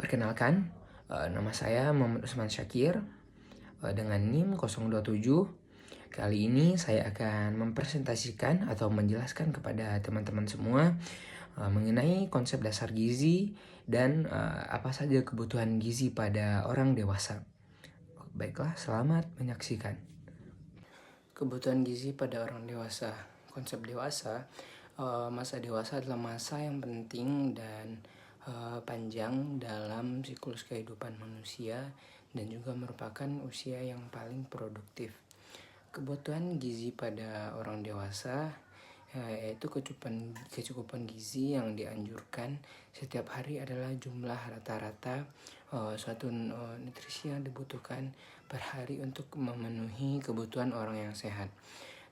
Perkenalkan, nama saya Muhammad Usman Syakir, dengan NIM 027. Kali ini saya akan mempresentasikan atau menjelaskan kepada teman-teman semua mengenai konsep dasar gizi dan apa saja kebutuhan gizi pada orang dewasa. Baiklah, selamat menyaksikan. Kebutuhan gizi pada orang dewasa. Konsep dewasa, masa dewasa adalah masa yang penting dan panjang dalam siklus kehidupan manusia dan juga merupakan usia yang paling produktif. Kebutuhan gizi pada orang dewasa yaitu kecukupan gizi yang dianjurkan setiap hari adalah jumlah rata-rata suatu nutrisi yang dibutuhkan per hari untuk memenuhi kebutuhan orang yang sehat.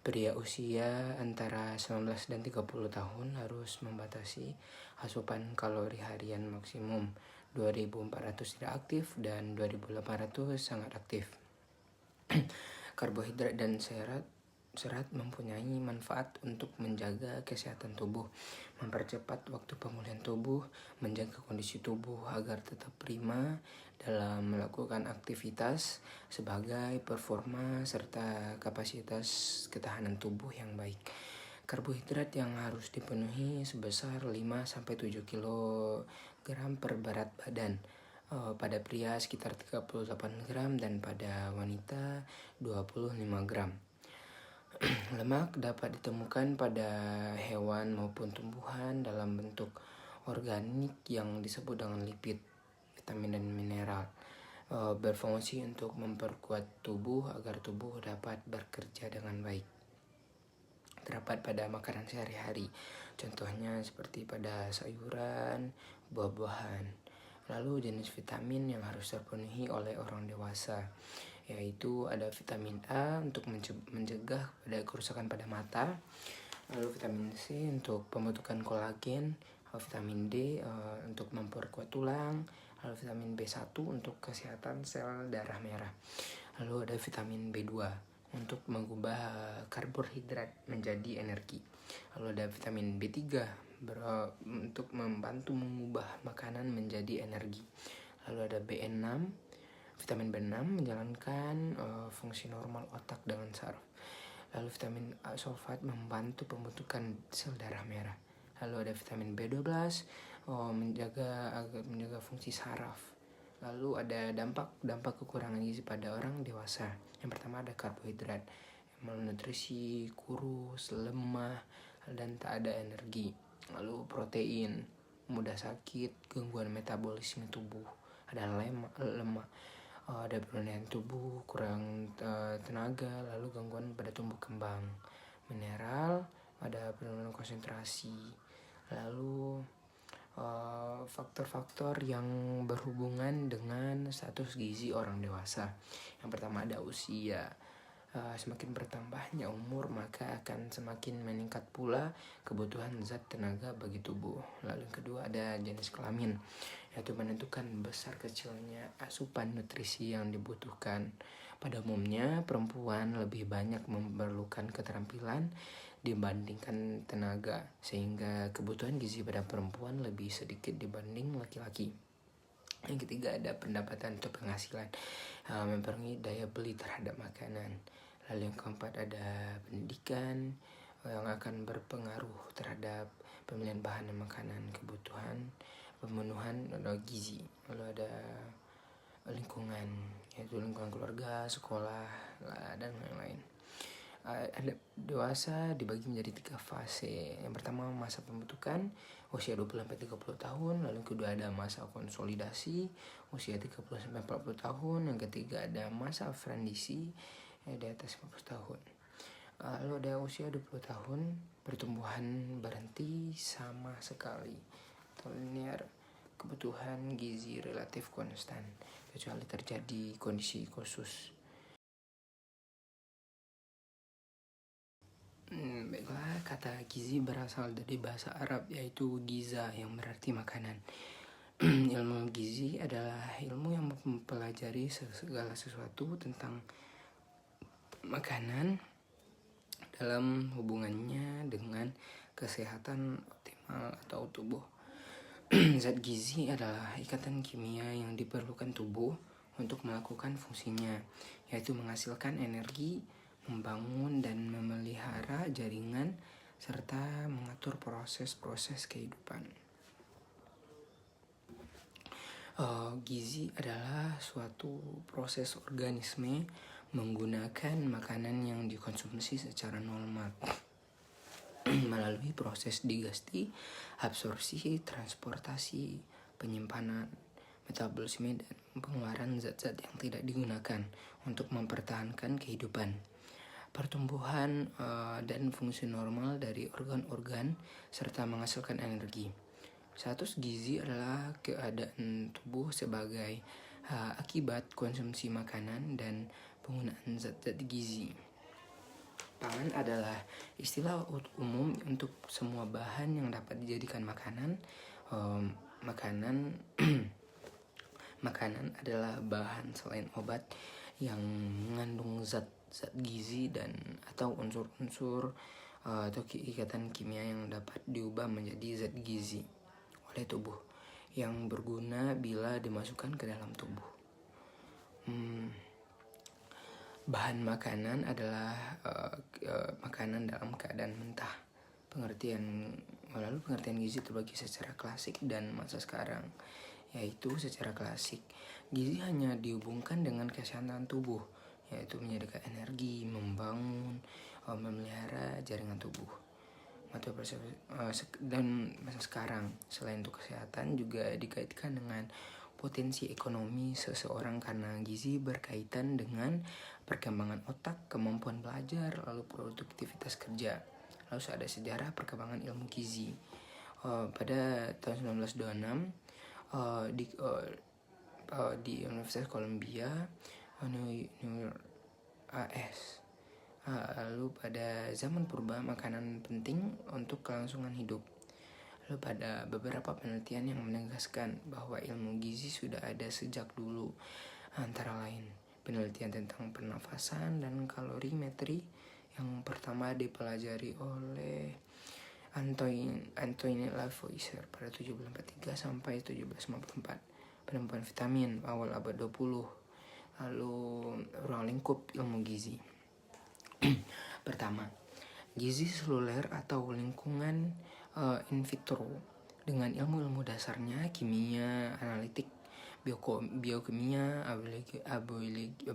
Pria usia antara 19 dan 30 tahun harus membatasi asupan kalori harian maksimum 2.400 tidak aktif dan 2.800 sangat aktif. Karbohidrat dan serat mempunyai manfaat untuk menjaga kesehatan tubuh, mempercepat waktu pemulihan tubuh, menjaga kondisi tubuh agar tetap prima dalam melakukan aktivitas sebagai performa serta kapasitas ketahanan tubuh yang baik. Karbohidrat yang harus dipenuhi sebesar 5-7 kg per berat badan. Pada pria sekitar 38 gram dan pada wanita 25 gram. Lemak dapat ditemukan pada hewan maupun tumbuhan dalam bentuk organik yang disebut dengan lipid, vitamin dan mineral. Berfungsi untuk memperkuat tubuh agar tubuh dapat bekerja dengan baik. Terdapat pada makanan sehari-hari, contohnya seperti pada sayuran, buah-buahan. Lalu jenis vitamin yang harus terpenuhi oleh orang dewasa, yaitu ada vitamin A untuk mencegah pada kerusakan pada mata, lalu vitamin C untuk pembentukan kolagen, vitamin D untuk memperkuat tulang, lalu vitamin B1 untuk kesehatan sel darah merah, lalu ada vitamin B2 untuk mengubah karbohidrat menjadi energi, lalu ada vitamin B3 untuk membantu mengubah makanan menjadi energi, lalu ada B6, vitamin B6 menjalankan fungsi normal otak dengan saraf, lalu vitamin A sulfat membantu pembentukan sel darah merah, lalu ada vitamin B12 menjaga fungsi saraf. Lalu ada dampak kekurangan gizi pada orang dewasa. Yang pertama ada karbohidrat, malnutrisi, kurus, lemah, dan tak ada energi. Lalu protein, mudah sakit, gangguan metabolisme tubuh, ada lemak, ada penurunan tubuh, kurang tenaga, lalu gangguan pada tumbuh kembang. Mineral, ada penurunan konsentrasi. Lalu faktor-faktor yang berhubungan dengan status gizi orang dewasa. Yang pertama ada usia. Semakin bertambahnya umur maka akan semakin meningkat pula kebutuhan zat tenaga bagi tubuh. Lalu yang kedua ada jenis kelamin, yaitu menentukan besar kecilnya asupan nutrisi yang dibutuhkan. Pada umumnya perempuan lebih banyak memerlukan keterampilan dibandingkan tenaga, sehingga kebutuhan gizi pada perempuan lebih sedikit dibanding laki-laki. Yang ketiga ada pendapatan atau penghasilan, mempengaruhi daya beli terhadap makanan. Lalu yang keempat ada pendidikan yang akan berpengaruh terhadap pemilihan bahan dan makanan, kebutuhan pemenuhan gizi. Lalu ada lingkungan, yaitu lingkungan keluarga, sekolah, dan lain-lain. Ada dewasa dibagi menjadi 3 fase. Yang pertama masa pembentukan usia 20-30 tahun, lalu yang kedua ada masa konsolidasi usia 30-40 tahun, yang ketiga ada masa transisi di atas 50 tahun. Lalu ada usia 20 tahun pertumbuhan berhenti sama sekali, linear, kebutuhan gizi relatif konstan kecuali terjadi kondisi khusus. Baiklah, kata gizi berasal dari bahasa Arab yaitu giza yang berarti makanan. Ilmu gizi adalah ilmu yang mempelajari segala sesuatu tentang makanan dalam hubungannya dengan kesehatan optimal atau tubuh. Zat gizi adalah ikatan kimia yang diperlukan tubuh untuk melakukan fungsinya, yaitu menghasilkan energi, membangun dan memelihara jaringan, serta mengatur proses-proses kehidupan. Gizi adalah suatu proses organisme menggunakan makanan yang dikonsumsi secara normal melalui proses digesti, absorpsi, transportasi, penyimpanan, metabolisme, dan pengeluaran zat-zat yang tidak digunakan untuk mempertahankan kehidupan, pertumbuhan, dan fungsi normal dari organ-organ, serta menghasilkan energi. Status gizi adalah keadaan tubuh sebagai akibat konsumsi makanan dan penggunaan zat-zat gizi. Pangan adalah istilah umum untuk semua bahan yang dapat dijadikan makanan. Makanan adalah bahan selain obat yang mengandung zat-zat gizi dan atau unsur-unsur atau ikatan kimia yang dapat diubah menjadi zat gizi oleh tubuh yang berguna bila dimasukkan ke dalam tubuh. Bahan makanan adalah makanan dalam keadaan mentah. Pengertian gizi terbagi secara klasik dan masa sekarang, yaitu secara klasik gizi hanya dihubungkan dengan kesehatan tubuh, yaitu menyediakan energi, membangun, memelihara jaringan tubuh. Dan masa sekarang, selain untuk kesehatan juga dikaitkan dengan potensi ekonomi seseorang karena gizi berkaitan dengan perkembangan otak, kemampuan belajar, lalu produktivitas kerja. Lalu ada sejarah perkembangan ilmu gizi. Pada tahun 1926 di Universitas Columbia, New York, AS. Lalu pada zaman purba, makanan penting untuk kelangsungan hidup. Lalu pada beberapa penelitian yang menegaskan bahwa ilmu gizi sudah ada sejak dulu, antara lain penelitian tentang pernafasan dan kalorimetri yang pertama dipelajari oleh Antoine Lavoisier pada 1743 sampai 1754. Penemuan vitamin awal abad 20. Lalu ruang lingkup ilmu gizi. Pertama, gizi seluler atau lingkungan in vitro dengan ilmu-ilmu dasarnya, kimia, analitik, biokimia,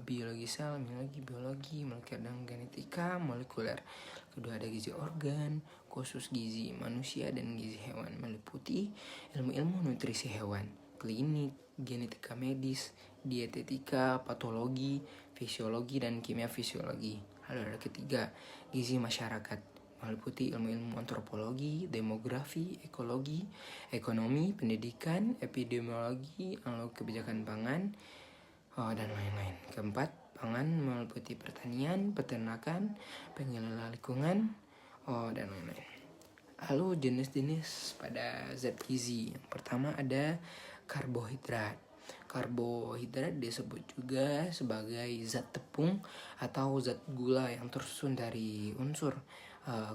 biologi sel, biologi molekuler, dan genetika molekuler. Kedua, ada gizi organ, khusus gizi manusia dan gizi hewan, meliputi ilmu-ilmu nutrisi hewan, klinik, genetika medis, dietetika, patologi, fisiologi, dan kimia fisiologi. Lalu ada ketiga, gizi masyarakat, meliputi ilmu-ilmu antropologi, demografi, ekologi, ekonomi, pendidikan, epidemiologi, lalu kebijakan pangan, dan lain-lain. Keempat, pangan meliputi pertanian, peternakan, pengelola lingkungan, dan lain-lain. Lalu jenis-jenis pada zat gizi. Yang pertama ada karbohidrat. Karbohidrat disebut juga sebagai zat tepung atau zat gula yang tersusun dari unsur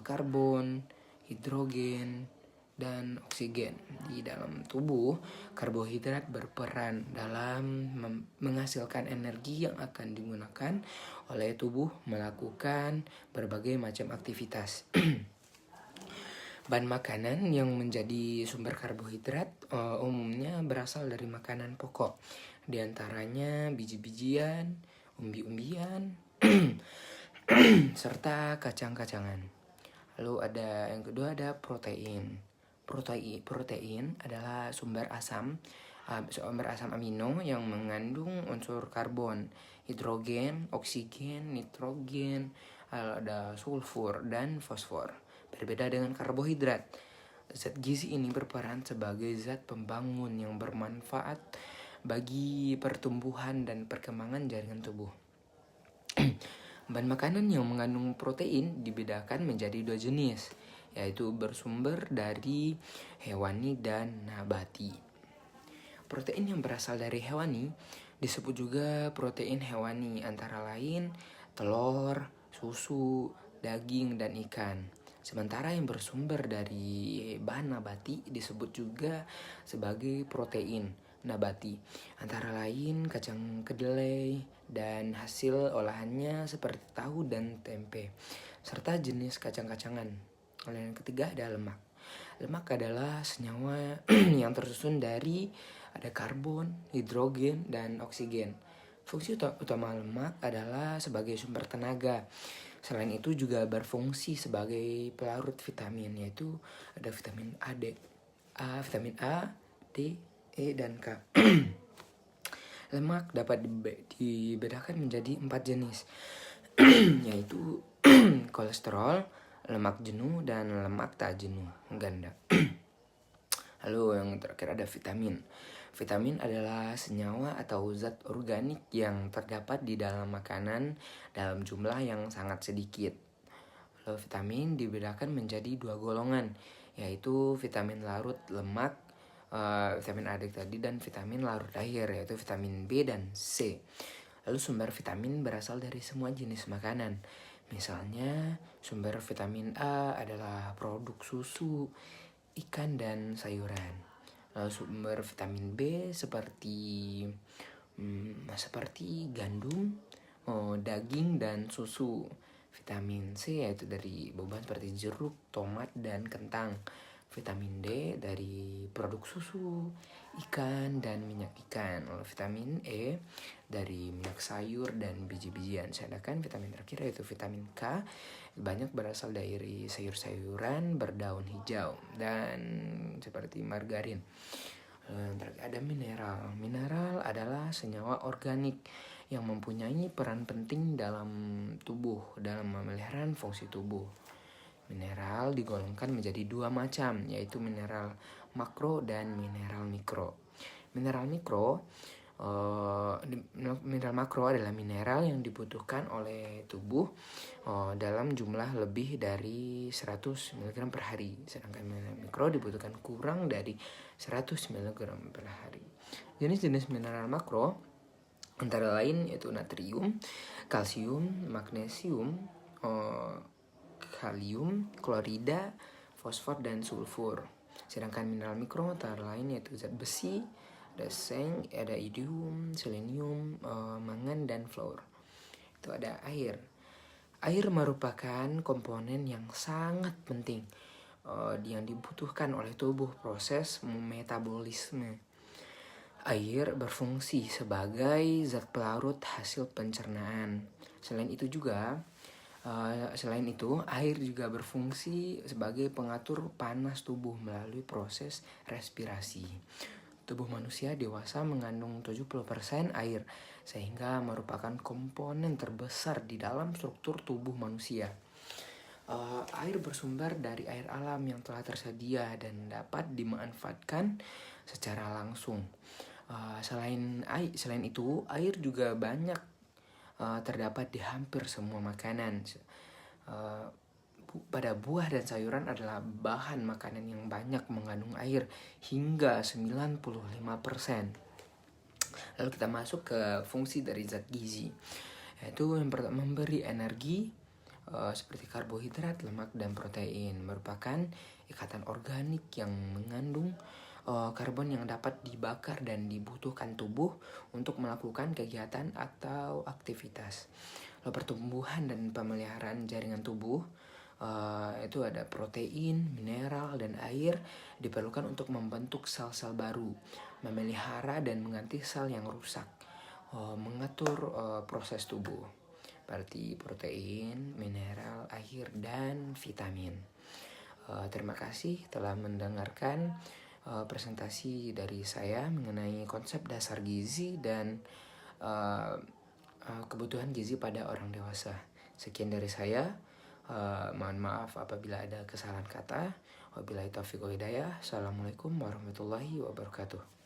karbon, hidrogen, dan oksigen. Di dalam tubuh, karbohidrat berperan dalam menghasilkan energi yang akan digunakan oleh tubuh melakukan berbagai macam aktivitas. Bahan makanan yang menjadi sumber karbohidrat umumnya berasal dari makanan pokok, di antaranya biji-bijian, umbi-umbian, serta kacang-kacangan. Lalu yang kedua ada protein. Protein adalah sumber asam amino yang mengandung unsur karbon, hidrogen, oksigen, nitrogen, ada sulfur dan fosfor. Berbeda dengan karbohidrat, zat gizi ini berperan sebagai zat pembangun yang bermanfaat bagi pertumbuhan dan perkembangan jaringan tubuh. Bahan makanan yang mengandung protein dibedakan menjadi dua jenis, yaitu bersumber dari hewani dan nabati. Protein yang berasal dari hewani disebut juga protein hewani, antara lain telur, susu, daging, dan ikan. Sementara yang bersumber dari bahan nabati disebut juga sebagai protein nabati, antara lain kacang kedelai dan hasil olahannya seperti tahu dan tempe, serta jenis kacang-kacangan. Lalu yang ketiga ada lemak. Lemak adalah senyawa yang tersusun dari ada karbon, hidrogen, dan oksigen. Fungsi utama lemak adalah sebagai sumber tenaga. Selain itu juga berfungsi sebagai pelarut vitamin, yaitu ada vitamin vitamin A, D, E, dan K. Lemak dapat dibedakan menjadi 4 jenis, yaitu kolesterol, lemak jenuh, dan lemak tak jenuh ganda. Lalu yang terakhir ada vitamin. Vitamin adalah senyawa atau zat organik yang terdapat di dalam makanan dalam jumlah yang sangat sedikit. Lalu vitamin dibedakan menjadi 2 golongan, yaitu vitamin larut lemak, vitamin A tadi, dan vitamin larut air, yaitu vitamin B dan C. Lalu sumber vitamin berasal dari semua jenis makanan. Misalnya sumber vitamin A adalah produk susu, ikan, dan sayuran. Lalu sumber vitamin B seperti gandum, daging, dan susu. Vitamin C yaitu dari buah-buahan seperti jeruk, tomat, dan kentang. Vitamin D dari produk susu, ikan, dan minyak ikan. Lalu vitamin E dari minyak sayur dan biji-bijian. Sedangkan vitamin terakhir yaitu vitamin K banyak berasal dari sayur-sayuran berdaun hijau dan seperti margarin. Ada mineral. Mineral adalah senyawa organik yang mempunyai peran penting dalam tubuh, dalam memelihara fungsi tubuh. Mineral digolongkan menjadi 2 macam, yaitu mineral makro dan mineral mikro. Mineral makro adalah mineral yang dibutuhkan oleh tubuh dalam jumlah lebih dari 100 mg per hari. Sedangkan mineral mikro dibutuhkan kurang dari 100 mg per hari. Jenis-jenis mineral makro antara lain yaitu natrium, kalsium, magnesium, kalium, klorida, fosfor, dan sulfur. Sedangkan mineral mikro antara lain yaitu zat besi, ada seng, ada iridium, selenium, mangan, dan fluor. Itu ada air. Air merupakan komponen yang sangat penting yang dibutuhkan oleh tubuh proses metabolisme. Air berfungsi sebagai zat pelarut hasil pencernaan. Selain itu, air juga berfungsi sebagai pengatur panas tubuh melalui proses respirasi. Tubuh manusia dewasa mengandung 70% air, sehingga merupakan komponen terbesar di dalam struktur tubuh manusia. Air bersumber dari air alam yang telah tersedia dan dapat dimanfaatkan secara langsung. Selain itu, air juga banyak terdapat di hampir semua makanan. Pada buah dan sayuran adalah bahan makanan yang banyak mengandung air hingga 95%. Lalu kita masuk ke fungsi dari zat gizi, yaitu yang pertama memberi energi seperti karbohidrat, lemak, dan protein. Merupakan ikatan organik yang mengandung karbon yang dapat dibakar dan dibutuhkan tubuh untuk melakukan kegiatan atau aktivitas. Lalu pertumbuhan dan pemeliharaan jaringan tubuh, itu ada protein, mineral, dan air diperlukan untuk membentuk sel-sel baru, memelihara dan mengganti sel yang rusak, mengatur proses tubuh seperti protein, mineral, air, dan vitamin. Terima kasih telah mendengarkan presentasi dari saya mengenai konsep dasar gizi dan kebutuhan gizi pada orang dewasa. Sekian dari saya. Mohon maaf apabila ada kesalahan kata. Wabillahi taufiq wal hidayah. Assalamualaikum warahmatullahi wabarakatuh.